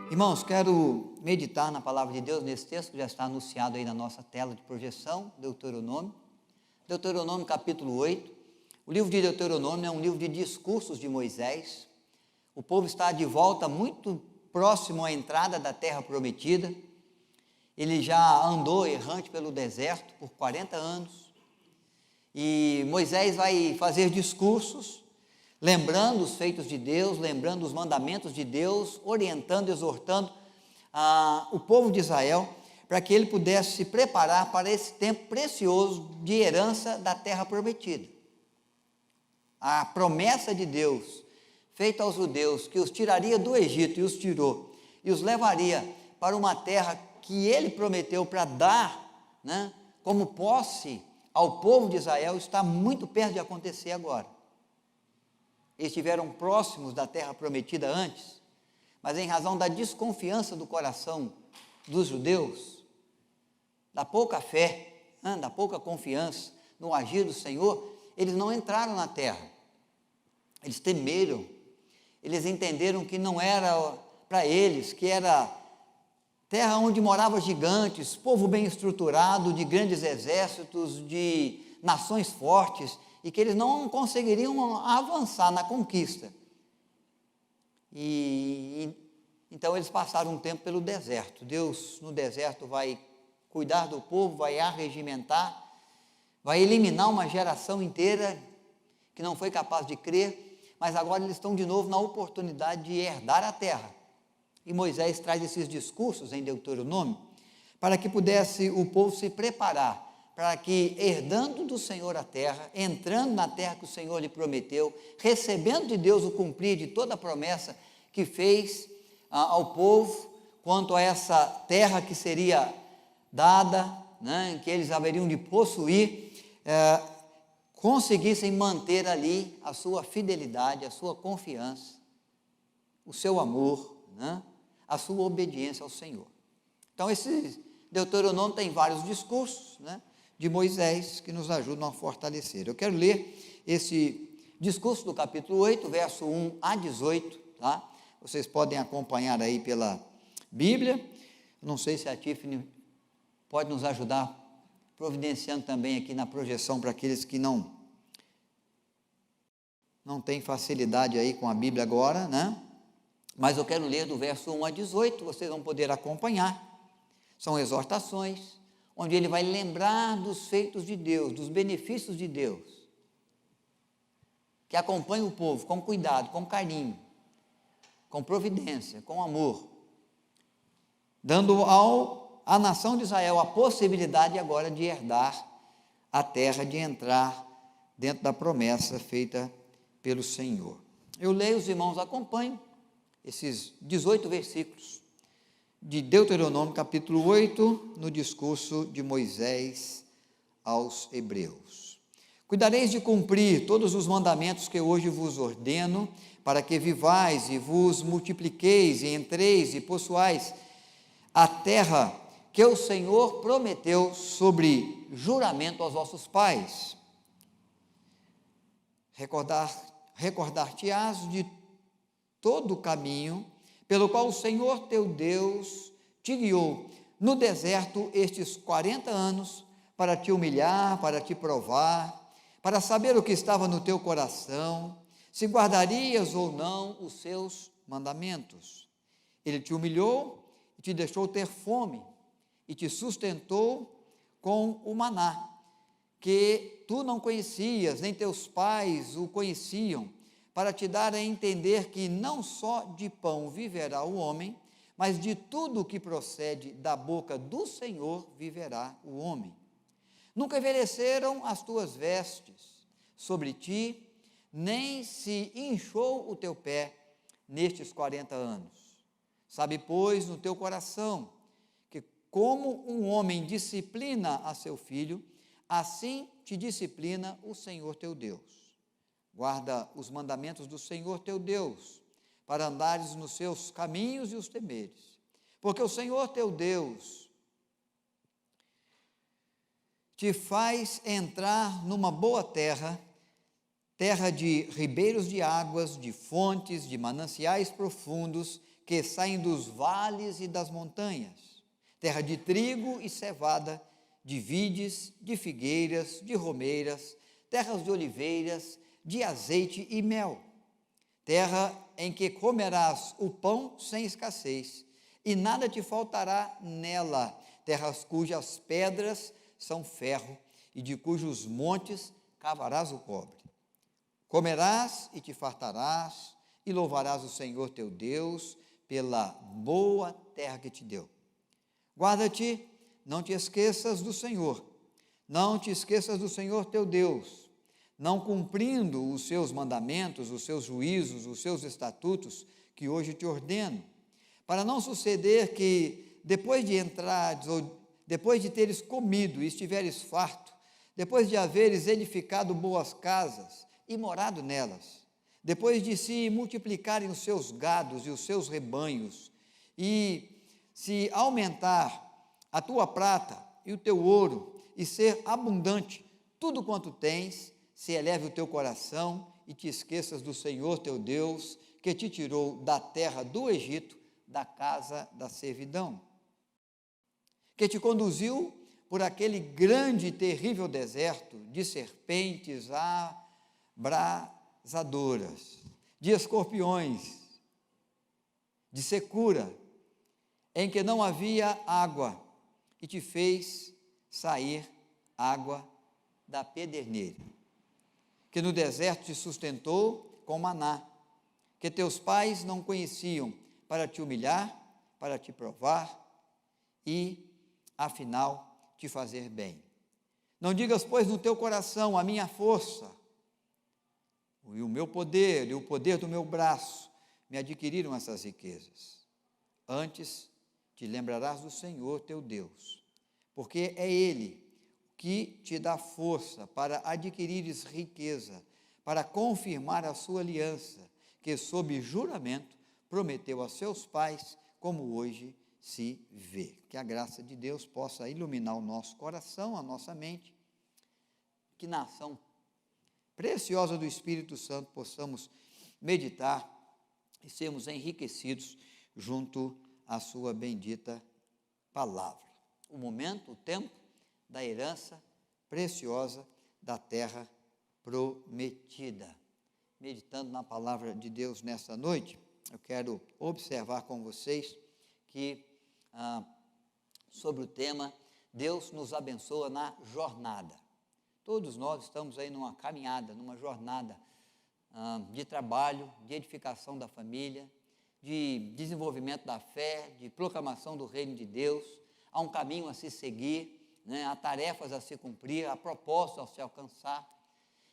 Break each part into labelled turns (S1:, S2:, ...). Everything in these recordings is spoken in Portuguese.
S1: Irmãos, quero meditar na palavra de Deus nesse texto que já está anunciado aí na nossa tela de projeção, Deuteronômio. Deuteronômio capítulo 8. O livro de Deuteronômio é um livro de discursos de Moisés. O povo está de volta muito próximo à entrada da terra prometida. Ele já andou errante pelo deserto por 40 anos. E Moisés vai fazer discursos, lembrando os feitos de Deus, lembrando os mandamentos de Deus, orientando, exortando o povo de Israel, para que ele pudesse se preparar para esse tempo precioso de herança da terra prometida. A promessa de Deus, feita aos judeus, que os tiraria do Egito, e os tirou, e os levaria para uma terra que ele prometeu para dar, como posse ao povo de Israel, está muito perto de acontecer agora. Eles estiveram próximos da terra prometida antes, mas em razão da desconfiança do coração dos judeus, da pouca fé, da pouca confiança no agir do Senhor, eles não entraram na terra. Eles temeram, eles entenderam que não era para eles, que era terra onde moravam gigantes, povo bem estruturado, de grandes exércitos, de nações fortes, e que eles não conseguiriam avançar na conquista. Então eles passaram um tempo pelo deserto. Deus no deserto vai cuidar do povo, vai arregimentar, vai eliminar uma geração inteira que não foi capaz de crer, mas agora eles estão de novo na oportunidade de herdar a terra. E Moisés traz esses discursos em Deuteronômio para que pudesse o povo se preparar, para que, herdando do Senhor a terra, entrando na terra que o Senhor lhe prometeu, recebendo de Deus o cumprir de toda a promessa que fez ao povo, quanto a essa terra que seria dada, que eles haveriam de possuir, conseguissem manter ali a sua fidelidade, a sua confiança, o seu amor, a sua obediência ao Senhor. Então, esse Deuteronômio tem vários discursos, de Moisés, que nos ajudam a fortalecer. Eu quero ler esse discurso do capítulo 8, verso 1 a 18, tá? Vocês podem acompanhar aí pela Bíblia. Não sei se a Tiffany pode nos ajudar, providenciando também aqui na projeção para aqueles que não têm facilidade aí com a Bíblia agora, Mas eu quero ler do verso 1 a 18, vocês vão poder acompanhar. São exortações, onde ele vai lembrar dos feitos de Deus, dos benefícios de Deus, que acompanha o povo com cuidado, com carinho, com providência, com amor, dando à nação de Israel a possibilidade agora de herdar a terra, de entrar dentro da promessa feita pelo Senhor. Eu leio, os irmãos acompanham esses 18 versículos de Deuteronômio capítulo 8, no discurso de Moisés aos hebreus. Cuidareis de cumprir todos os mandamentos que hoje vos ordeno, para que vivais e vos multipliqueis e entreis e possuais a terra que o Senhor prometeu sobre juramento aos vossos pais. Recordar-te-ás de todo o caminho pelo qual o Senhor teu Deus te guiou no deserto estes 40 anos, para te humilhar, para te provar, para saber o que estava no teu coração, se guardarias ou não os seus mandamentos. Ele te humilhou e te deixou ter fome, e te sustentou com o maná, que tu não conhecias, nem teus pais o conheciam, para te dar a entender que não só de pão viverá o homem, mas de tudo o que procede da boca do Senhor viverá o homem. Nunca envelheceram as tuas vestes sobre ti, nem se inchou o teu pé nestes 40 anos. Sabe, pois, no teu coração, que como um homem disciplina a seu filho, assim te disciplina o Senhor teu Deus. Guarda os mandamentos do Senhor teu Deus, para andares nos seus caminhos e os temeres. Porque o Senhor teu Deus te faz entrar numa boa terra, terra de ribeiros de águas, de fontes, de mananciais profundos, que saem dos vales e das montanhas, terra de trigo e cevada, de vides, de figueiras, de romeiras, terras de oliveiras, de azeite e mel, terra em que comerás o pão sem escassez, e nada te faltará nela, terras cujas pedras são ferro, e de cujos montes cavarás o cobre. Comerás e te fartarás, e louvarás o Senhor teu Deus pela boa terra que te deu. Guarda-te, não te esqueças do Senhor, não te esqueças do Senhor teu Deus, não cumprindo os seus mandamentos, os seus juízos, os seus estatutos, que hoje te ordeno, para não suceder que, depois de entrares, ou depois de teres comido e estiveres farto, depois de haveres edificado boas casas e morado nelas, depois de se multiplicarem os seus gados e os seus rebanhos, e se aumentar a tua prata e o teu ouro, e ser abundante tudo quanto tens, se eleve o teu coração e te esqueças do Senhor teu Deus, que te tirou da terra do Egito, da casa da servidão, que te conduziu por aquele grande e terrível deserto, de serpentes abrasadoras, de escorpiões, de secura, em que não havia água, e te fez sair água da pederneira, que no deserto te sustentou com maná, que teus pais não conheciam, para te humilhar, para te provar e, afinal, te fazer bem. Não digas, pois, no teu coração, a minha força, e o meu poder, e o poder do meu braço, me adquiriram essas riquezas. Antes, te lembrarás do Senhor teu Deus, porque é Ele que te dá força para adquirires riqueza, para confirmar a sua aliança, que sob juramento prometeu a seus pais, como hoje se vê. Que a graça de Deus possa iluminar o nosso coração, a nossa mente, que na ação preciosa do Espírito Santo possamos meditar e sermos enriquecidos junto à sua bendita palavra. O momento, o tempo da herança preciosa da terra prometida. Meditando na palavra de Deus nesta noite, eu quero observar com vocês que sobre o tema Deus nos abençoa na jornada. Todos nós estamos aí numa caminhada, numa jornada de trabalho, de edificação da família, de desenvolvimento da fé, de proclamação do reino de Deus. Há um caminho a se seguir, né? Há tarefas a se cumprir, há propósitos a se alcançar.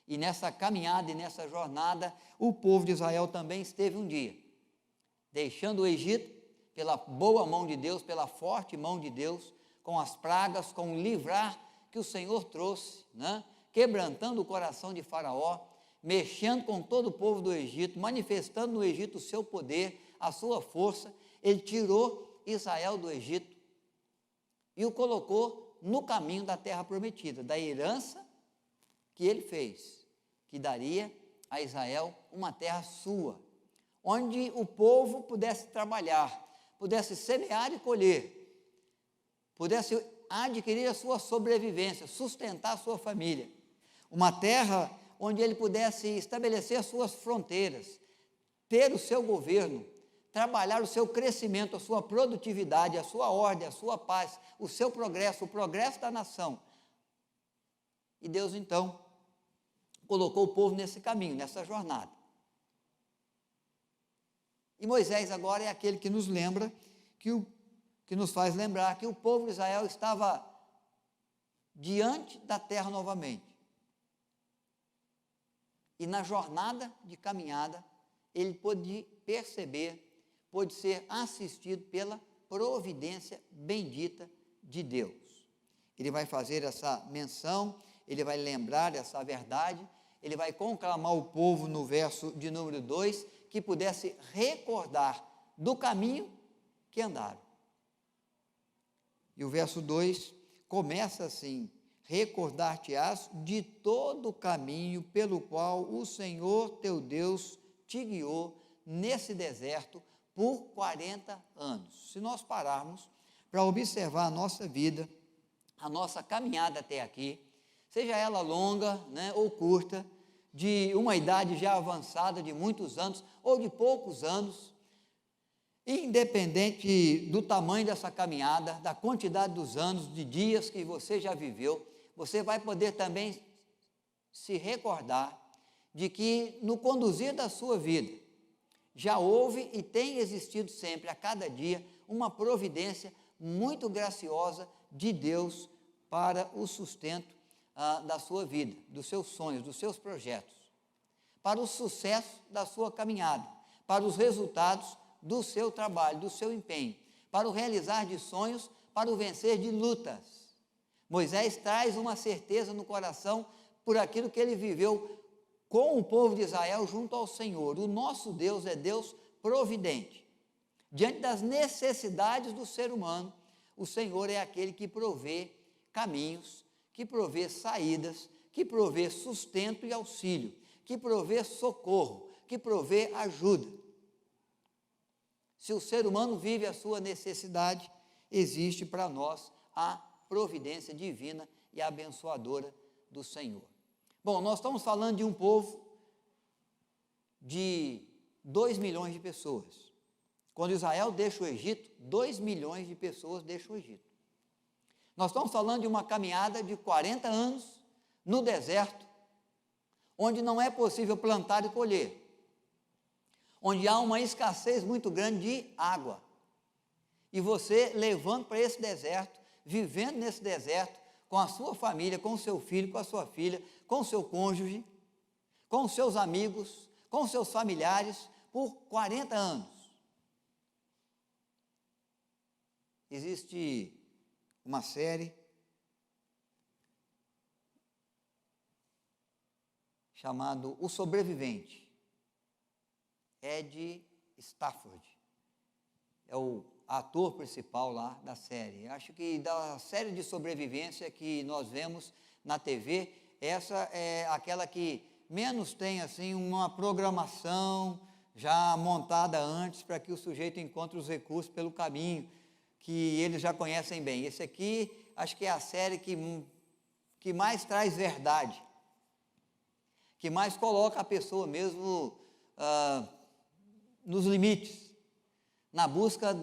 S1: E nessa caminhada e nessa jornada, o povo de Israel também esteve um dia, deixando o Egito pela boa mão de Deus, pela forte mão de Deus, com as pragas, com o livrar que o Senhor trouxe, né? Quebrantando o coração de Faraó, mexendo com todo o povo do Egito, manifestando no Egito o seu poder, a sua força. Ele tirou Israel do Egito e o colocou no caminho da terra prometida, da herança que ele fez, que daria a Israel uma terra sua, onde o povo pudesse trabalhar, pudesse semear e colher, pudesse adquirir a sua sobrevivência, sustentar a sua família, uma terra onde ele pudesse estabelecer as suas fronteiras, ter o seu governo, trabalhar o seu crescimento, a sua produtividade, a sua ordem, a sua paz, o seu progresso, o progresso da nação. E Deus, então, colocou o povo nesse caminho, nessa jornada. E Moisés agora é aquele que nos lembra, que nos faz lembrar que o povo de Israel estava diante da terra novamente. E na jornada de caminhada, ele pôde perceber, pôde ser assistido pela providência bendita de Deus. Ele vai fazer essa menção, ele vai lembrar essa verdade, ele vai conclamar o povo no verso de número 2, que pudesse recordar do caminho que andaram. E o verso 2 começa assim: recordar-te-ás de todo o caminho pelo qual o Senhor teu Deus te guiou nesse deserto por 40 anos. Se nós pararmos para observar a nossa vida, a nossa caminhada até aqui, seja ela longa, né, ou curta, de uma idade já avançada, de muitos anos, ou de poucos anos, independente do tamanho dessa caminhada, da quantidade dos anos, de dias que você já viveu, você vai poder também se recordar de que no conduzir da sua vida, já houve e tem existido sempre, a cada dia, uma providência muito graciosa de Deus para o sustento da sua vida, dos seus sonhos, dos seus projetos, para o sucesso da sua caminhada, para os resultados do seu trabalho, do seu empenho, para o realizar de sonhos, para o vencer de lutas. Moisés traz uma certeza no coração por aquilo que ele viveu com o povo de Israel junto ao Senhor. O nosso Deus é Deus providente. Diante das necessidades do ser humano, o Senhor é aquele que provê caminhos, que provê saídas, que provê sustento e auxílio, que provê socorro, que provê ajuda. Se o ser humano vive a sua necessidade, existe para nós a providência divina e abençoadora do Senhor. Bom, nós estamos falando de um povo de 2 milhões de pessoas. Quando Israel deixa o Egito, 2 milhões de pessoas deixam o Egito. Nós estamos falando de uma caminhada de 40 anos no deserto, onde não é possível plantar e colher, onde há uma escassez muito grande de água. E você levando para esse deserto, vivendo nesse deserto, com a sua família, com o seu filho, com a sua filha, com o seu cônjuge, com os seus amigos, com os seus familiares, por 40 anos. Existe uma série chamada O Sobrevivente. Ed Stafford é o ator principal lá da série. Acho que da série de sobrevivência que nós vemos na TV, essa é aquela que menos tem assim uma programação já montada antes para que o sujeito encontre os recursos pelo caminho que eles já conhecem bem. Esse aqui acho que é a série que mais traz verdade, que mais coloca a pessoa mesmo nos limites, na busca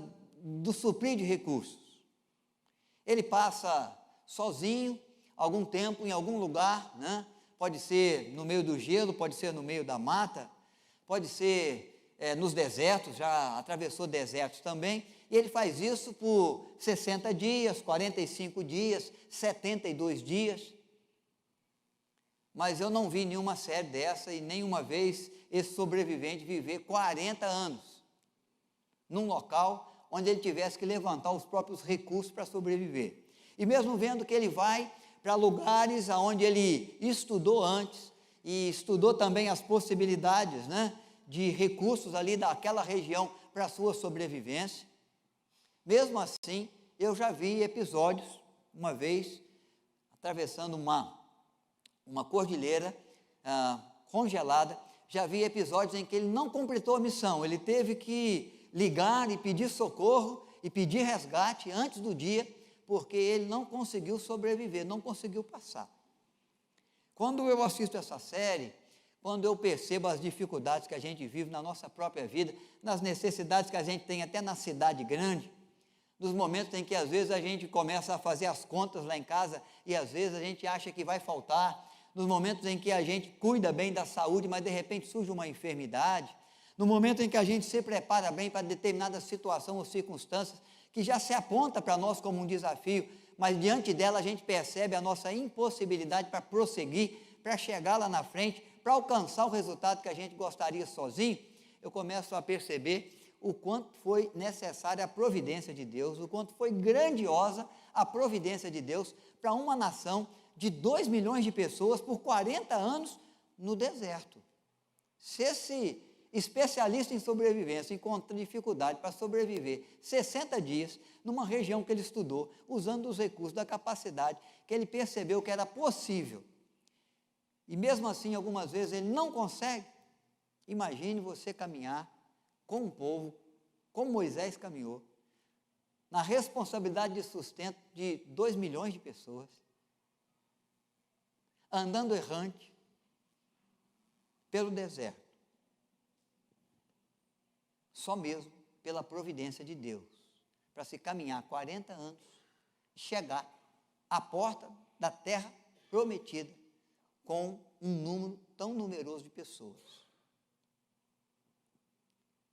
S1: do suprir de recursos. Ele passa sozinho algum tempo em algum lugar, né? Pode ser no meio do gelo, pode ser no meio da mata, pode ser nos desertos, já atravessou desertos também, e ele faz isso por 60 dias, 45 dias, 72 dias. Mas eu não vi nenhuma série dessa e nenhuma vez esse sobrevivente viver 40 anos num local onde ele tivesse que levantar os próprios recursos para sobreviver. E mesmo vendo que ele vai para lugares onde ele estudou antes e estudou também as possibilidades, né, de recursos ali daquela região para a sua sobrevivência, mesmo assim, eu já vi episódios, uma vez, atravessando uma cordilheira congelada, já vi episódios em que ele não completou a missão, ele teve que ligar e pedir socorro e pedir resgate antes do dia, porque ele não conseguiu sobreviver, não conseguiu passar. Quando eu assisto essa série, quando eu percebo as dificuldades que a gente vive na nossa própria vida, nas necessidades que a gente tem até na cidade grande, nos momentos em que às vezes a gente começa a fazer as contas lá em casa e às vezes a gente acha que vai faltar, nos momentos em que a gente cuida bem da saúde, mas de repente surge uma enfermidade, no momento em que a gente se prepara bem para determinada situação ou circunstâncias que já se aponta para nós como um desafio, mas diante dela a gente percebe a nossa impossibilidade para prosseguir, para chegar lá na frente, para alcançar o resultado que a gente gostaria sozinho, eu começo a perceber o quanto foi necessária a providência de Deus, o quanto foi grandiosa a providência de Deus para uma nação de 2 milhões de pessoas por 40 anos no deserto. Se esse especialista em sobrevivência encontra dificuldade para sobreviver 60 dias numa região que ele estudou, usando os recursos da capacidade que ele percebeu que era possível, e mesmo assim algumas vezes ele não consegue, imagine você caminhar com um povo como Moisés caminhou, na responsabilidade de sustento de 2 milhões de pessoas, andando errante pelo deserto, só mesmo pela providência de Deus, para se caminhar 40 anos e chegar à porta da terra prometida com um número tão numeroso de pessoas.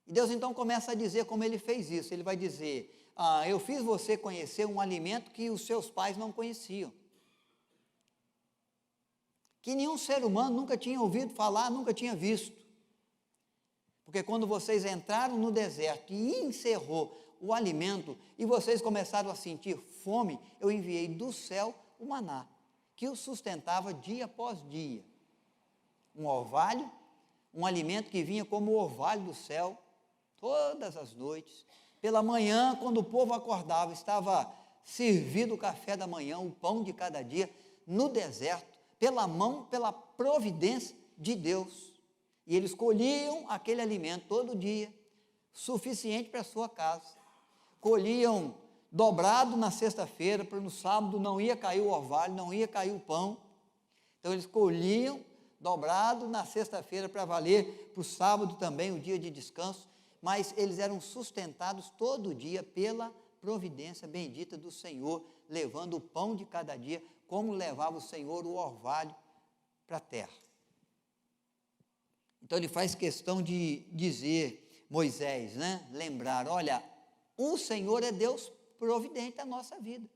S1: E Deus então começa a dizer como ele fez isso. Ele vai dizer, eu fiz você conhecer um alimento que os seus pais não conheciam, que nenhum ser humano nunca tinha ouvido falar, nunca tinha visto. Porque quando vocês entraram no deserto e encerrou o alimento, e vocês começaram a sentir fome, eu enviei do céu o maná, que os sustentava dia após dia. Um orvalho, um alimento que vinha como o orvalho do céu, todas as noites. Pela manhã, quando o povo acordava, estava servido o café da manhã, o pão de cada dia, no deserto, pela providência de Deus. E eles colhiam aquele alimento todo dia, suficiente para a sua casa. Colhiam dobrado na sexta-feira, para no sábado não ia cair o orvalho, não ia cair o pão. Então eles colhiam dobrado na sexta-feira para valer para o sábado também, o dia de descanso, mas eles eram sustentados todo dia pela providência bendita do Senhor, levando o pão de cada dia, como levava o Senhor o orvalho para a terra. Então ele faz questão de dizer, Moisés, lembrar, olha, o Senhor é Deus providente da nossa vida.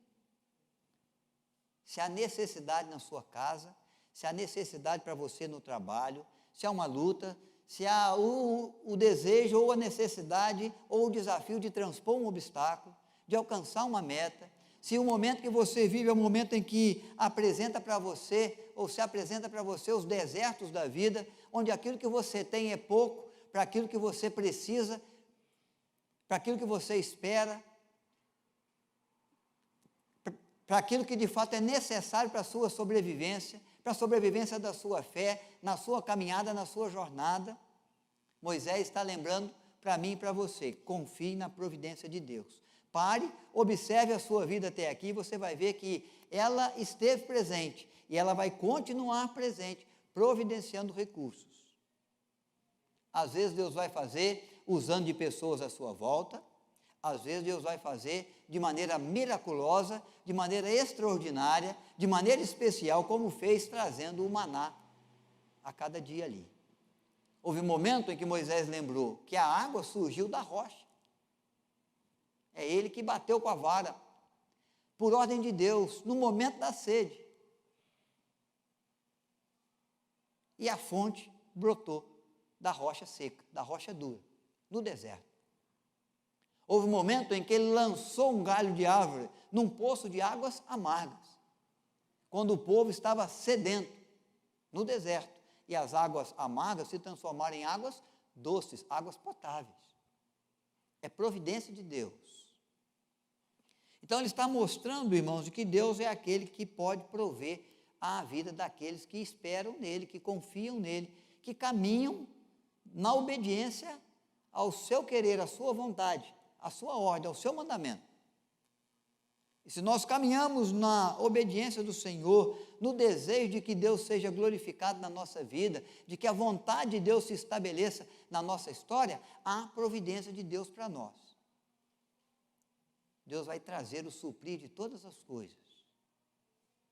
S1: Se há necessidade na sua casa, se há necessidade para você no trabalho, se há uma luta, se há o desejo ou a necessidade ou o desafio de transpor um obstáculo, de alcançar uma meta, se o momento que você vive é o momento em que apresenta para você, ou se apresenta para você os desertos da vida, onde aquilo que você tem é pouco, para aquilo que você precisa, para aquilo que você espera, para aquilo que de fato é necessário para a sua sobrevivência, para a sobrevivência da sua fé, na sua caminhada, na sua jornada. Moisés está lembrando para mim e para você, confie na providência de Deus. Pare, observe a sua vida até aqui, você vai ver que ela esteve presente e ela vai continuar presente, providenciando recursos. Às vezes Deus vai fazer usando de pessoas à sua volta, às vezes Deus vai fazer de maneira miraculosa, de maneira extraordinária, de maneira especial, como fez trazendo o maná a cada dia ali. Houve um momento em que Moisés lembrou que a água surgiu da rocha. É ele que bateu com a vara, por ordem de Deus, no momento da sede. E a fonte brotou da rocha seca, da rocha dura, no deserto. Houve um momento em que ele lançou um galho de árvore num poço de águas amargas, quando o povo estava sedento, no deserto, e as águas amargas se transformaram em águas doces, águas potáveis. É providência de Deus. Então ele está mostrando, irmãos, de que Deus é aquele que pode prover a vida daqueles que esperam nele, que confiam nele, que caminham na obediência ao seu querer, à sua vontade, à sua ordem, ao seu mandamento. E se nós caminhamos na obediência do Senhor, no desejo de que Deus seja glorificado na nossa vida, de que a vontade de Deus se estabeleça na nossa história, há providência de Deus para nós. Deus vai trazer o suprir de todas as coisas.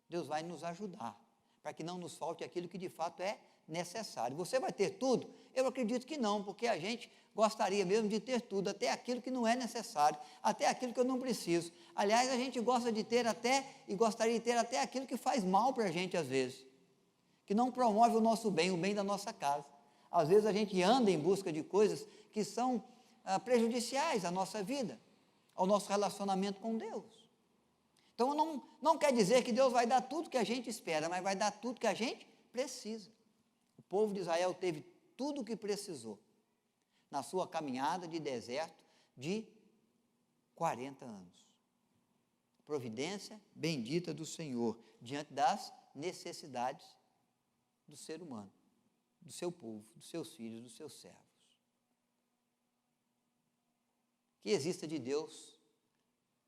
S1: Deus vai nos ajudar, para que não nos falte aquilo que de fato é necessário. Você vai ter tudo? Eu acredito que não, porque a gente gostaria mesmo de ter tudo, até aquilo que não é necessário, até aquilo que eu não preciso. Aliás, a gente gosta de ter até, e gostaria de ter até aquilo que faz mal para a gente às vezes, que não promove o nosso bem, o bem da nossa casa. Às vezes a gente anda em busca de coisas que são prejudiciais à nossa vida, ao nosso relacionamento com Deus. Então não quer dizer que Deus vai dar tudo que a gente espera, mas vai dar tudo que a gente precisa. O povo de Israel teve tudo o que precisou na sua caminhada de deserto de 40 anos. Providência bendita do Senhor diante das necessidades do ser humano, do seu povo, dos seus filhos, dos seus servos. que exista de Deus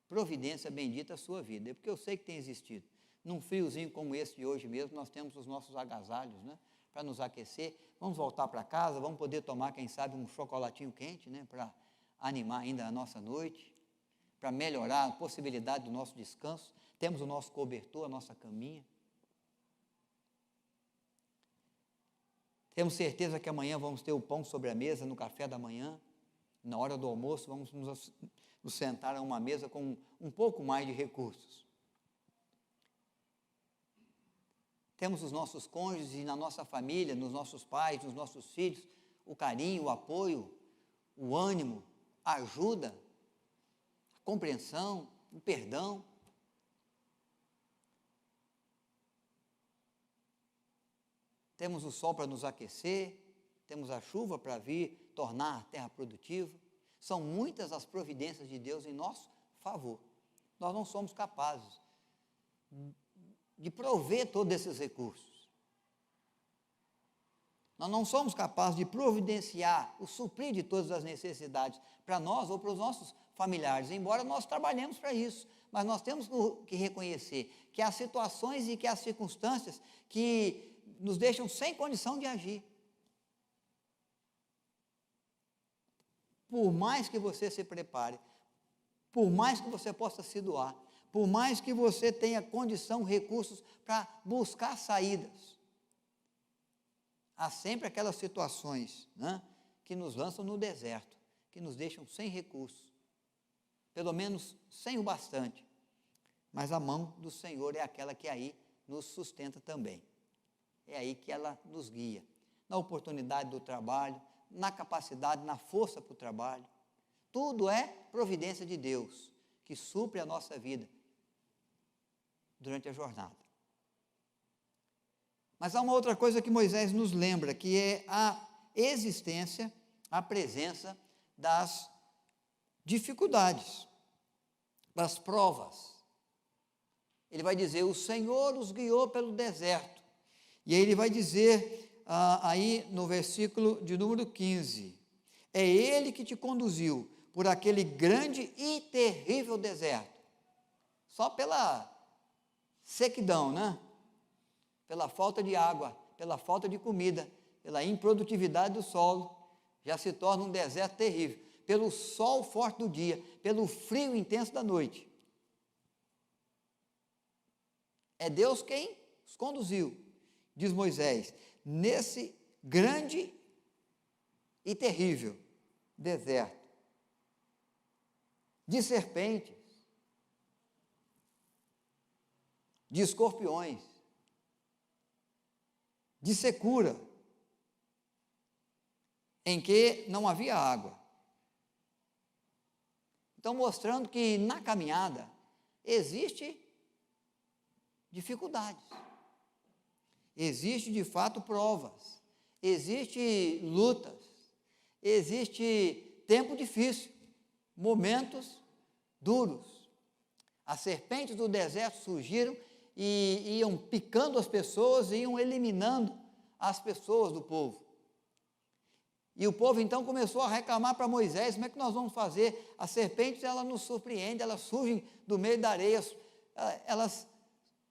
S1: providência bendita à sua vida, porque eu sei que tem existido. Num friozinho como esse de hoje mesmo, nós temos os nossos agasalhos, né, para nos aquecer. Vamos voltar para casa, vamos poder tomar, quem sabe, um chocolatinho quente, né, para animar ainda a nossa noite, para melhorar a possibilidade do nosso descanso. Temos o nosso cobertor, a nossa caminha. Temos certeza que amanhã vamos ter o pão sobre a mesa no café da manhã. Na hora do almoço, vamos nos sentar a uma mesa com um pouco mais de recursos. Temos os nossos cônjuges e na nossa família, nos nossos pais, nos nossos filhos, o carinho, o apoio, o ânimo, a ajuda, a compreensão, o perdão. Temos o sol para nos aquecer, temos a chuva para vir tornar a terra produtiva. São muitas as providências de Deus em nosso favor. Nós não somos capazes de prover todos esses recursos. Nós não somos capazes de providenciar o suprir de todas as necessidades para nós ou para os nossos familiares, embora nós trabalhemos para isso. Mas nós temos que reconhecer que há situações e que há circunstâncias que nos deixam sem condição de agir. Por mais que você se prepare, por mais que você possa se doar, por mais que você tenha condição, recursos para buscar saídas, há sempre aquelas situações, né, que nos lançam no deserto, que nos deixam sem recursos, pelo menos sem o bastante, mas a mão do Senhor é aquela que aí nos sustenta também, é aí que ela nos guia, na oportunidade do trabalho, na capacidade, na força para o trabalho, tudo é providência de Deus, que supre a nossa vida durante a jornada. Mas há uma outra coisa que Moisés nos lembra, que é a existência, a presença das dificuldades, das provas. Ele vai dizer, o Senhor os guiou pelo deserto. E aí ele vai dizer, aí no versículo de número 15, é Ele que te conduziu por aquele grande e terrível deserto, só pela sequidão, né? Pela falta de água, pela falta de comida, pela improdutividade do solo, já se torna um deserto terrível, pelo sol forte do dia, pelo frio intenso da noite. É Deus quem os conduziu, diz Moisés, nesse grande e terrível deserto, de serpentes, de escorpiões, de secura, em que não havia água. Então, mostrando que na caminhada existe dificuldades, existe de fato provas, existe lutas, existe tempo difícil, momentos duros. As serpentes do deserto surgiram e iam picando as pessoas, iam eliminando as pessoas do povo. E o povo então começou a reclamar para Moisés, como é que nós vamos fazer? As serpentes, elas nos surpreendem, elas surgem do meio da areia, elas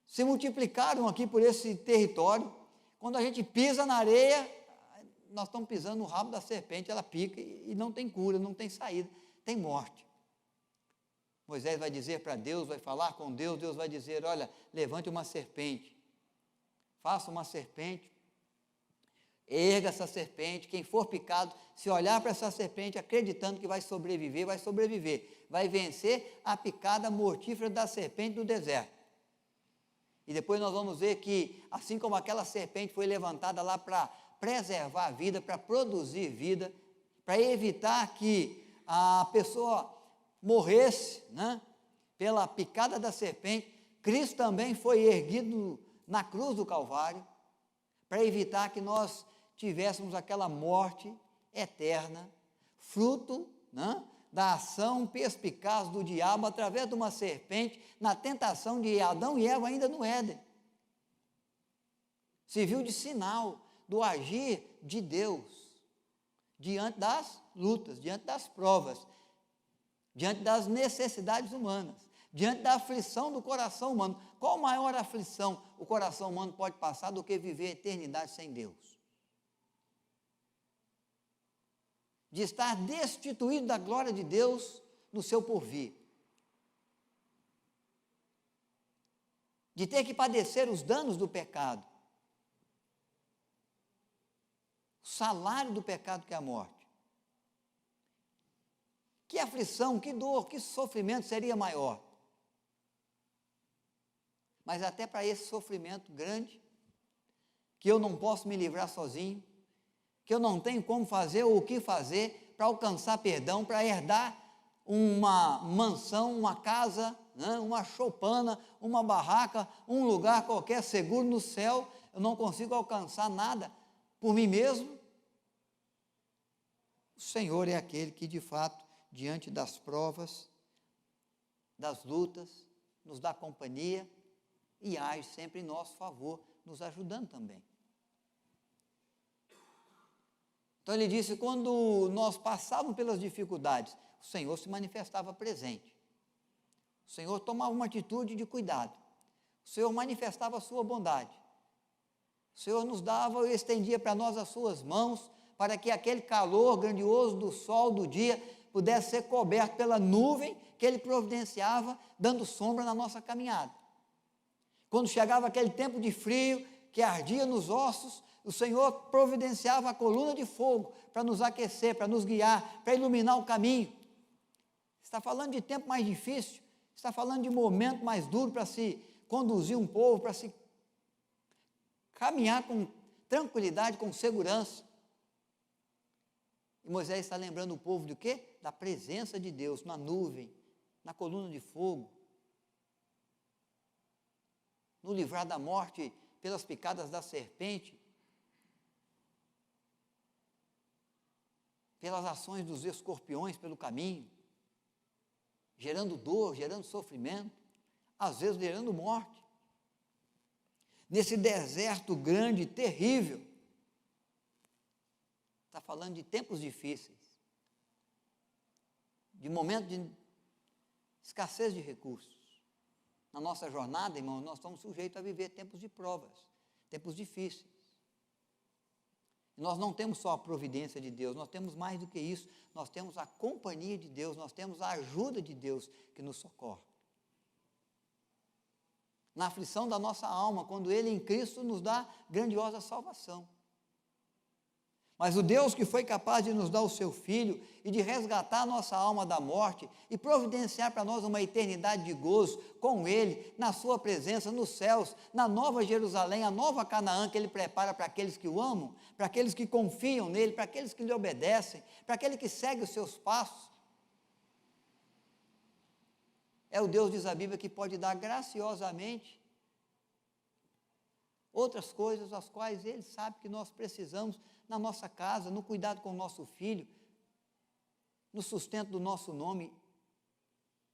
S1: se multiplicaram aqui por esse território. Quando a gente pisa na areia, nós estamos pisando no rabo da serpente, ela pica e não tem cura, não tem saída, tem morte. Moisés vai dizer para Deus, vai falar com Deus, Deus vai dizer, olha, levante uma serpente, faça uma serpente, erga essa serpente, quem for picado, se olhar para essa serpente acreditando que vai sobreviver, vai vencer a picada mortífera da serpente do deserto. E depois nós vamos ver que, assim como aquela serpente foi levantada lá para preservar a vida, para produzir vida, para evitar que a pessoa morresse, né, pela picada da serpente, Cristo também foi erguido na cruz do Calvário, para evitar que nós tivéssemos aquela morte eterna, fruto, né, da ação perspicaz do diabo através de uma serpente na tentação de Adão e Eva ainda no Éden. Serviu de sinal do agir de Deus diante das lutas, diante das provas. diante das necessidades humanas, diante da aflição do coração humano. Qual maior aflição o coração humano pode passar do que viver a eternidade sem Deus? De estar destituído da glória de Deus no seu porvir. De ter que padecer os danos do pecado. O salário do pecado que é a morte. Que aflição, que dor, que sofrimento seria maior? Mas até para esse sofrimento grande, que eu não posso me livrar sozinho, que eu não tenho como fazer ou o que fazer para alcançar perdão, para herdar uma mansão, uma casa, né, uma choupana, uma barraca, um lugar qualquer seguro no céu, eu não consigo alcançar nada por mim mesmo. O Senhor é aquele que, de fato, diante das provas, das lutas, nos dá companhia e age sempre em nosso favor, nos ajudando também. Então ele disse, quando nós passávamos pelas dificuldades, o Senhor se manifestava presente. O Senhor tomava uma atitude de cuidado. O Senhor manifestava a sua bondade. O Senhor nos dava e estendia para nós as suas mãos, para que aquele calor grandioso do sol do dia pudesse ser coberto pela nuvem que Ele providenciava, dando sombra na nossa caminhada. Quando chegava aquele tempo de frio, que ardia nos ossos, o Senhor providenciava a coluna de fogo para nos aquecer, para nos guiar, para iluminar o caminho. Está falando de tempo mais difícil, está falando de momento mais duro para se conduzir um povo, para se caminhar com tranquilidade, com segurança. E Moisés está lembrando o povo do quê? Da presença de Deus na nuvem, na coluna de fogo, no livrar da morte pelas picadas da serpente, pelas ações dos escorpiões pelo caminho, gerando dor, gerando sofrimento, às vezes gerando morte. Nesse deserto grande, terrível, está falando de tempos difíceis, de momentos de escassez de recursos. Na nossa jornada, irmãos, nós estamos sujeitos a viver tempos de provas, tempos difíceis. E nós não temos só a providência de Deus, nós temos mais do que isso, nós temos a companhia de Deus, nós temos a ajuda de Deus que nos socorre. Na aflição da nossa alma, quando Ele em Cristo nos dá grandiosa salvação. Mas o Deus que foi capaz de nos dar o seu Filho e de resgatar a nossa alma da morte e providenciar para nós uma eternidade de gozo com Ele, na sua presença, nos céus, na nova Jerusalém, a nova Canaã que Ele prepara para aqueles que o amam, para aqueles que confiam nele, para aqueles que lhe obedecem, para aquele que segue os seus passos. É o Deus, diz a Bíblia, que pode dar graciosamente outras coisas as quais Ele sabe que nós precisamos na nossa casa, no cuidado com o nosso filho, no sustento do nosso nome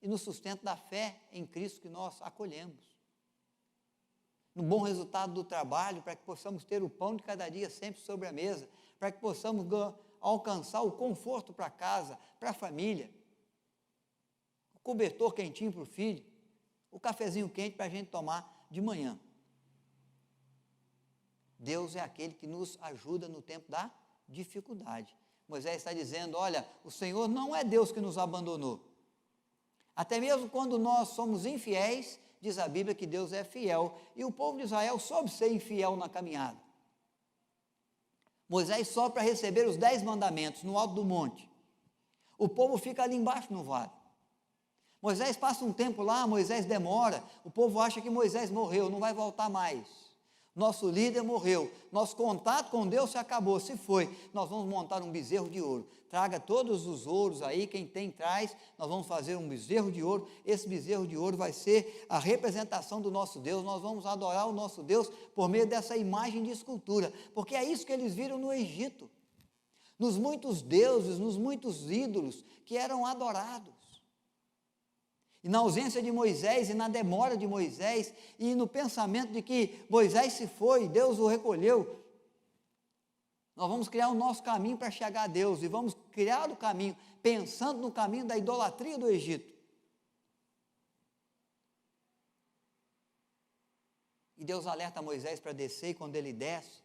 S1: e no sustento da fé em Cristo que nós acolhemos. No bom resultado do trabalho, para que possamos ter o pão de cada dia sempre sobre a mesa, para que possamos alcançar o conforto para casa, para a família, o cobertor quentinho para o filho, o cafezinho quente para a gente tomar de manhã. Deus é aquele que nos ajuda no tempo da dificuldade. Moisés está dizendo, olha, o Senhor não é Deus que nos abandonou. Até mesmo quando nós somos infiéis, diz a Bíblia que Deus é fiel, e o povo de Israel soube ser infiel na caminhada. Moisés sobe para receber os 10 mandamentos no alto do monte. O povo fica ali embaixo no vale. Moisés passa um tempo lá, Moisés demora, o povo acha que Moisés morreu, não vai voltar mais. Nosso líder morreu, nosso contato com Deus se acabou, se foi, nós vamos montar um bezerro de ouro. Traga todos os ouros aí, quem tem traz, nós vamos fazer um bezerro de ouro. Esse bezerro de ouro vai ser a representação do nosso Deus, nós vamos adorar o nosso Deus por meio dessa imagem de escultura, porque é isso que eles viram no Egito, nos muitos deuses, nos muitos ídolos que eram adorados. E na ausência de Moisés e na demora de Moisés e no pensamento de que Moisés se foi, Deus o recolheu, Nós vamos criar o nosso caminho para chegar a Deus, e vamos criar o caminho, pensando no caminho da idolatria do Egito. E Deus alerta Moisés para descer, e quando ele desce,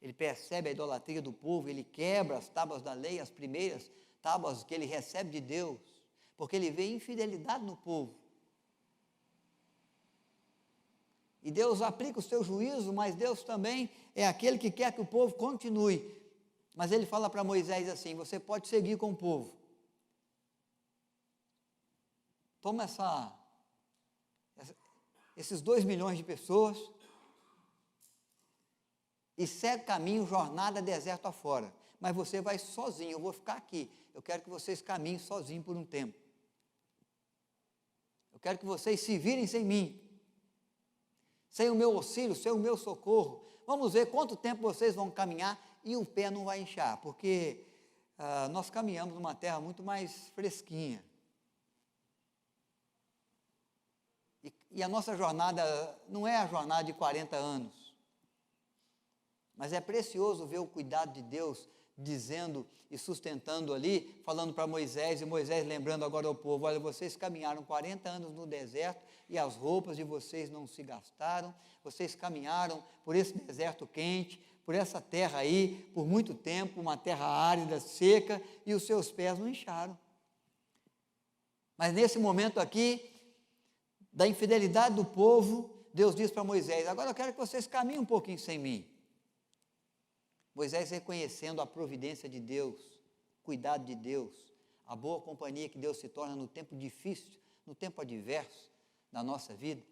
S1: ele percebe a idolatria do povo, ele quebra as tábuas da lei, as primeiras tábuas que ele recebe de Deus, porque ele vê infidelidade no povo. E Deus aplica o seu juízo, mas Deus também é aquele que quer que o povo continue. Mas ele fala para Moisés assim: você pode seguir com o povo. Toma esses 2 milhões de pessoas e segue caminho, jornada, deserto afora. Mas você vai sozinho, eu vou ficar aqui. Eu quero que vocês caminhem sozinhos por um tempo. Eu quero que vocês se virem sem mim, sem o meu auxílio, sem o meu socorro. Vamos ver quanto tempo vocês vão caminhar e o pé não vai inchar, porque nós caminhamos numa terra muito mais fresquinha. E a nossa jornada não é a jornada de 40 anos, mas é precioso ver o cuidado de Deus dizendo e sustentando ali, falando para Moisés, e Moisés lembrando agora ao povo: olha, vocês caminharam 40 anos no deserto e as roupas de vocês não se gastaram, vocês caminharam por esse deserto quente, por essa terra aí, por muito tempo, uma terra árida, seca, e os seus pés não incharam. Mas nesse momento aqui, da infidelidade do povo, Deus diz para Moisés: agora eu quero que vocês caminhem um pouquinho sem mim. Moisés, reconhecendo a providência de Deus, o cuidado de Deus, a boa companhia que Deus se torna no tempo difícil, no tempo adverso da nossa vida,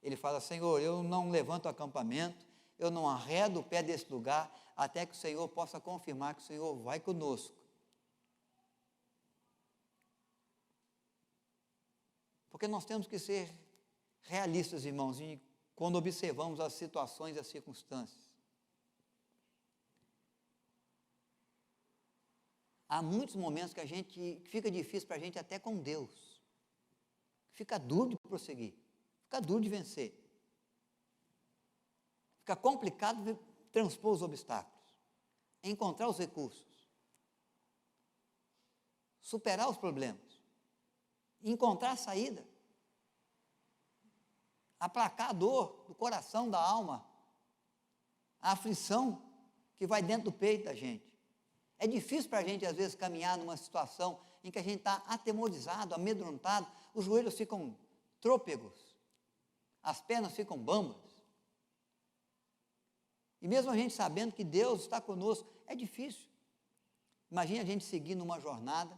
S1: ele fala: Senhor, eu não levanto acampamento, eu não arredo o pé desse lugar, até que o Senhor possa confirmar que o Senhor vai conosco. Porque nós temos que ser realistas, irmãos, quando observamos as situações e as circunstâncias. Há muitos momentos que fica difícil para a gente até com Deus. Fica duro de prosseguir, fica duro de vencer. Fica complicado transpor os obstáculos, encontrar os recursos, superar os problemas, encontrar a saída, aplacar a dor do coração, da alma, a aflição que vai dentro do peito da gente. É difícil para a gente, às vezes, caminhar numa situação em que a gente está atemorizado, amedrontado, os joelhos ficam trôpegos, as pernas ficam bambas. E mesmo a gente sabendo que Deus está conosco, é difícil. Imagine a gente seguir numa jornada,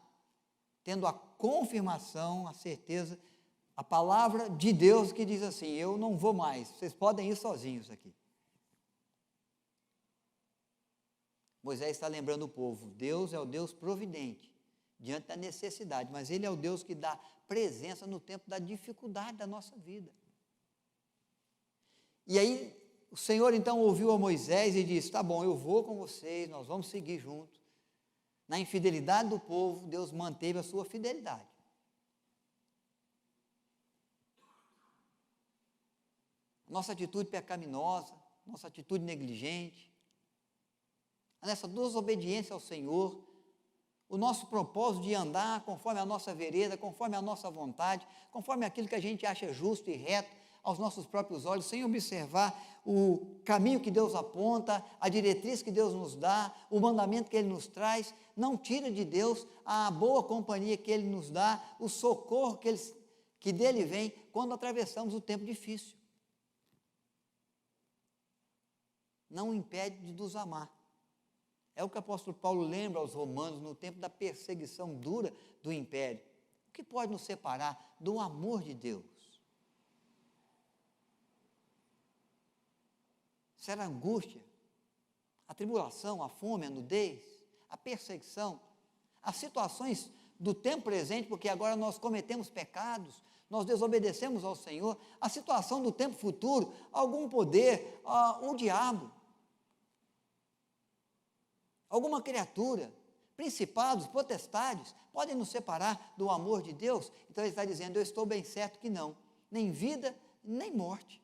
S1: tendo a confirmação, a certeza, a palavra de Deus que diz assim: eu não vou mais, vocês podem ir sozinhos aqui. Moisés está lembrando o povo: Deus é o Deus providente, diante da necessidade, mas Ele é o Deus que dá presença no tempo da dificuldade da nossa vida. E aí, o Senhor então ouviu a Moisés e disse: tá bom, eu vou com vocês, nós vamos seguir juntos. Na infidelidade do povo, Deus manteve a sua fidelidade. Nossa atitude pecaminosa, nossa atitude negligente, nessa desobediência ao Senhor, o nosso propósito de andar conforme a nossa vereda, conforme a nossa vontade, conforme aquilo que a gente acha justo e reto aos nossos próprios olhos, sem observar o caminho que Deus aponta, a diretriz que Deus nos dá, o mandamento que Ele nos traz, não tira de Deus a boa companhia que Ele nos dá, o socorro que dele vem quando atravessamos o tempo difícil. Não impede de nos amar. É o que o apóstolo Paulo lembra aos romanos no tempo da perseguição dura do império. O que pode nos separar do amor de Deus? Será a angústia, a tribulação, a fome, a nudez, a perseguição, as situações do tempo presente, porque agora nós cometemos pecados, nós desobedecemos ao Senhor, a situação do tempo futuro, algum poder, o diabo, alguma criatura, principados, potestades, podem nos separar do amor de Deus? Então ele está dizendo: eu estou bem certo que não, nem vida, nem morte,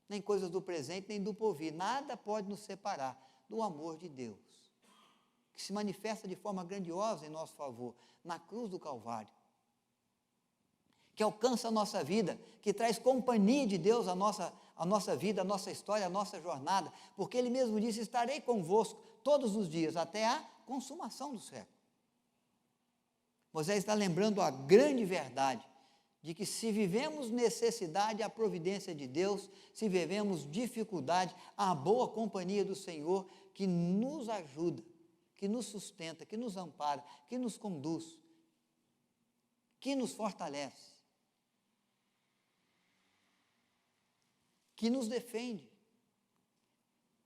S1: nem coisas do presente, nem do porvir, nada pode nos separar do amor de Deus, que se manifesta de forma grandiosa em nosso favor, na cruz do Calvário, que alcança a nossa vida, que traz companhia de Deus à nossa vida, à nossa história, à nossa jornada, porque Ele mesmo disse: estarei convosco todos os dias, até a consumação do século. Moisés está lembrando a grande verdade, de que se vivemos necessidade, a providência de Deus, se vivemos dificuldade, a boa companhia do Senhor, que nos ajuda, que nos sustenta, que nos ampara, que nos conduz, que nos fortalece, que nos defende,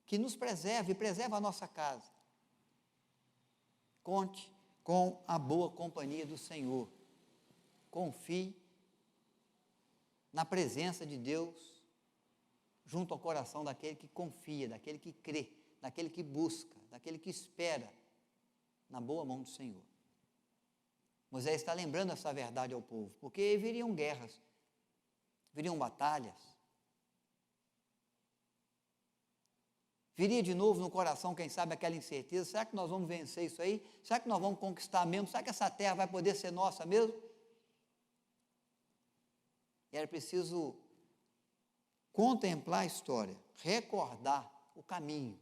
S1: que nos preserva e preserva a nossa casa. Conte com a boa companhia do Senhor. Confie na presença de Deus junto ao coração daquele que confia, daquele que crê, daquele que busca, daquele que espera na boa mão do Senhor. Moisés está lembrando essa verdade ao povo, porque viriam guerras, viriam batalhas, viria de novo no coração, quem sabe, aquela incerteza: será que nós vamos vencer isso aí? Será que nós vamos conquistar mesmo? Será que essa terra vai poder ser nossa mesmo? E era preciso contemplar a história, recordar o caminho,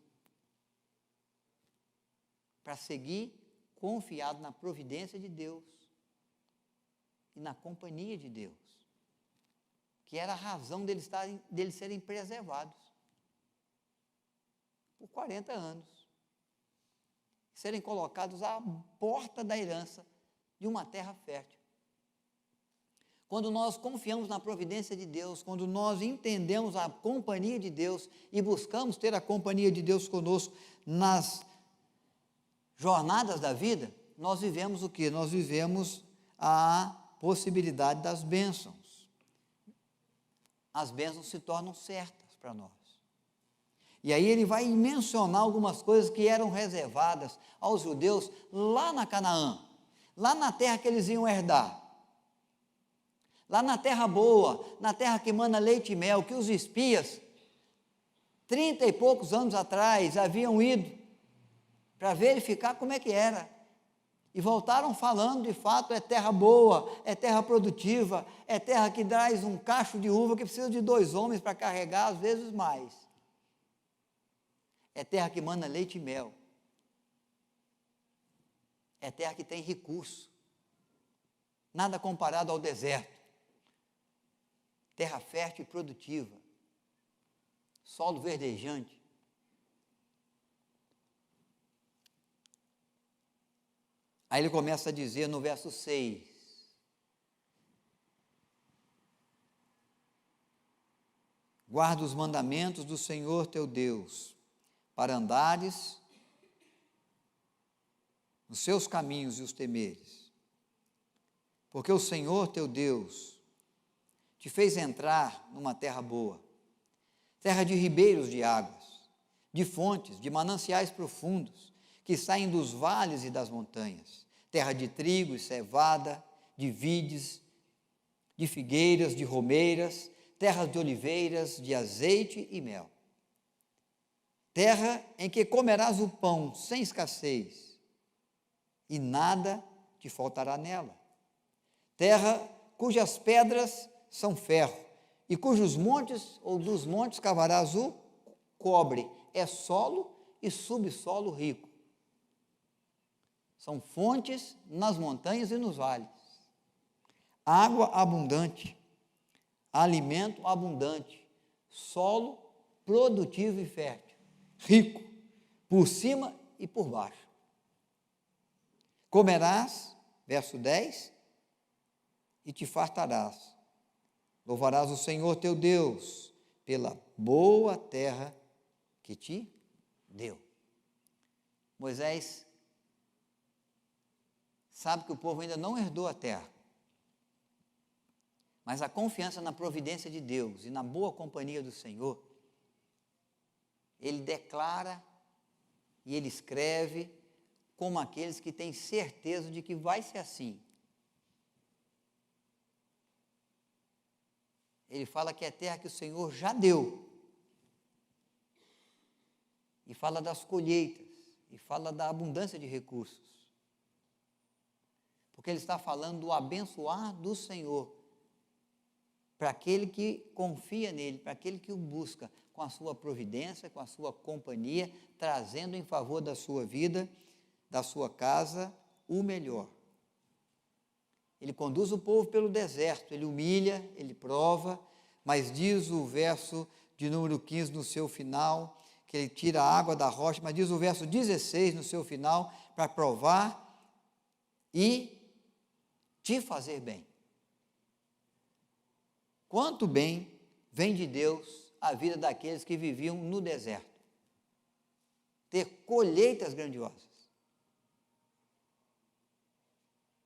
S1: para seguir confiado na providência de Deus e na companhia de Deus, que era a razão deles serem preservados por 40 anos, serem colocados à porta da herança de uma terra fértil. Quando nós confiamos na providência de Deus, quando nós entendemos a companhia de Deus e buscamos ter a companhia de Deus conosco nas jornadas da vida, nós vivemos o quê? Nós vivemos a possibilidade das bênçãos. As bênçãos se tornam certas para nós. E aí ele vai mencionar algumas coisas que eram reservadas aos judeus lá na Canaã, lá na terra que eles iam herdar, lá na terra boa, na terra que mana leite e mel, que os espias, 30 e poucos anos atrás, haviam ido para verificar como é que era, e voltaram falando: de fato é terra boa, é terra produtiva, é terra que traz um cacho de uva que precisa de 2 homens para carregar, às vezes mais. É terra que mana leite e mel. É terra que tem recurso. Nada comparado ao deserto. Terra fértil e produtiva. Solo verdejante. Aí ele começa a dizer no verso 6: guarda os mandamentos do Senhor teu Deus, para andares nos seus caminhos e os temeres. Porque o Senhor teu Deus te fez entrar numa terra boa, terra de ribeiros de águas, de fontes, de mananciais profundos, que saem dos vales e das montanhas, terra de trigo e cevada, de vides, de figueiras, de romeiras, terras de oliveiras, de azeite e mel. Terra em que comerás o pão sem escassez, e nada te faltará nela. Terra cujas pedras são ferro, e cujos montes, ou dos montes, cavarás o cobre. É solo e subsolo rico. São fontes nas montanhas e nos vales. Água abundante, alimento abundante, solo produtivo e fértil, rico, por cima e por baixo. Comerás, verso 10, e te fartarás. Louvarás o Senhor teu Deus pela boa terra que te deu. Moisés sabe que o povo ainda não herdou a terra, mas a confiança na providência de Deus e na boa companhia do Senhor, ele declara e ele escreve como aqueles que têm certeza de que vai ser assim. Ele fala que é terra que o Senhor já deu. e fala das colheitas, e fala da abundância de recursos. Porque ele está falando do abençoar do Senhor para aquele que confia nele, para aquele que o busca com a sua providência, com a sua companhia, trazendo em favor da sua vida, da sua casa, o melhor. Ele conduz o povo pelo deserto, ele humilha, ele prova, mas diz o verso de número 15 no seu final, que ele tira a água da rocha, mas diz o verso 16 no seu final, para provar e te fazer bem. Quanto bem vem de Deus a vida daqueles que viviam no deserto. Ter colheitas grandiosas.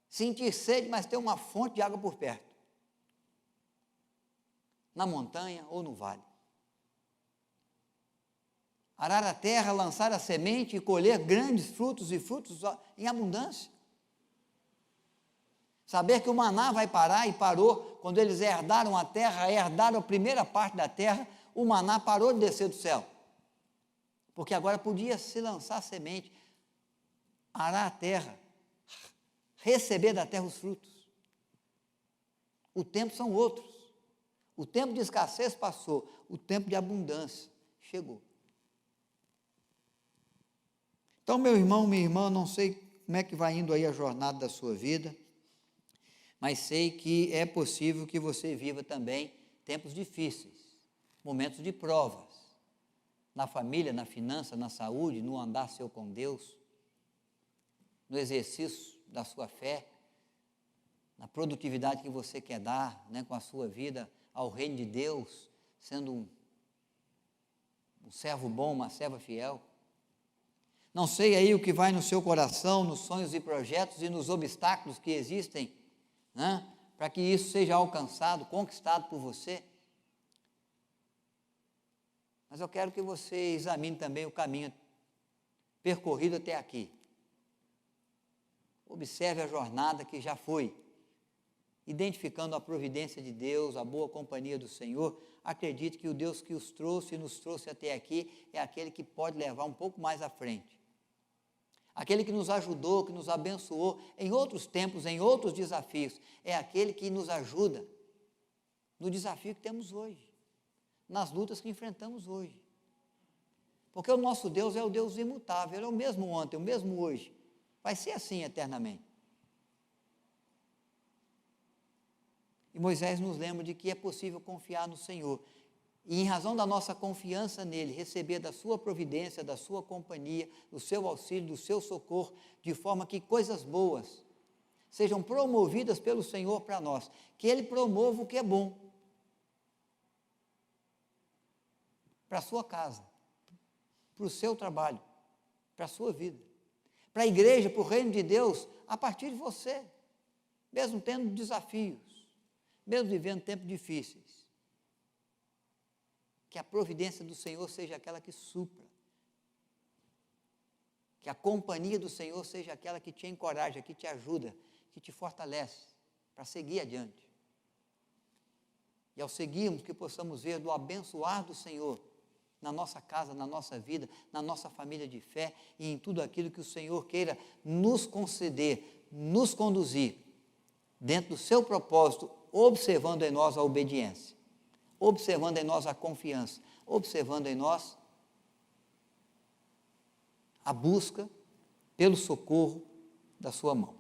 S1: Sentir sede, mas ter uma fonte de água por perto. Na montanha ou no vale. Arar a terra, lançar a semente e colher grandes frutos e frutos em abundância. Saber que o maná vai parar, e parou, quando eles herdaram a terra, herdaram a primeira parte da terra, o maná parou de descer do céu. Porque agora podia se lançar semente, arar a terra, receber da terra os frutos. O tempo são outros. O tempo de escassez passou, o tempo de abundância chegou. Então, meu irmão, minha irmã, não sei como é que vai indo aí a jornada da sua vida, mas sei que é possível que você viva também tempos difíceis, momentos de provas, na família, na finança, na saúde, no andar seu com Deus, no exercício da sua fé, na produtividade que você quer dar, né, com a sua vida ao reino de Deus, sendo um servo bom, uma serva fiel. Não sei aí o que vai no seu coração, nos sonhos e projetos e nos obstáculos que existem, né, para que isso seja alcançado, conquistado por você. Mas eu quero que você examine também o caminho percorrido até aqui. Observe a jornada que já foi, identificando a providência de Deus, a boa companhia do Senhor. Acredite que o Deus que os trouxe e nos trouxe até aqui é aquele que pode levar um pouco mais à frente. Aquele que nos ajudou, que nos abençoou em outros tempos, em outros desafios, é aquele que nos ajuda no desafio que temos hoje, nas lutas que enfrentamos hoje. Porque o nosso Deus é o Deus imutável, Ele é o mesmo ontem, o mesmo hoje, vai ser assim eternamente. E Moisés nos lembra de que é possível confiar no Senhor, e em razão da nossa confiança nele, receber da sua providência, da sua companhia, do seu auxílio, do seu socorro, de forma que coisas boas sejam promovidas pelo Senhor para nós, que Ele promova o que é bom para a sua casa, para o seu trabalho, para a sua vida, para a igreja, para o reino de Deus, a partir de você, mesmo tendo desafios, mesmo vivendo tempos difíceis. Que a providência do Senhor seja aquela que supra, que a companhia do Senhor seja aquela que te encoraja, que te ajuda, que te fortalece para seguir adiante. E ao seguirmos, que possamos ver do abençoar do Senhor na nossa casa, na nossa vida, na nossa família de fé e em tudo aquilo que o Senhor queira nos conceder, nos conduzir dentro do seu propósito, observando em nós a obediência, observando em nós a confiança, observando em nós a busca pelo socorro da sua mão.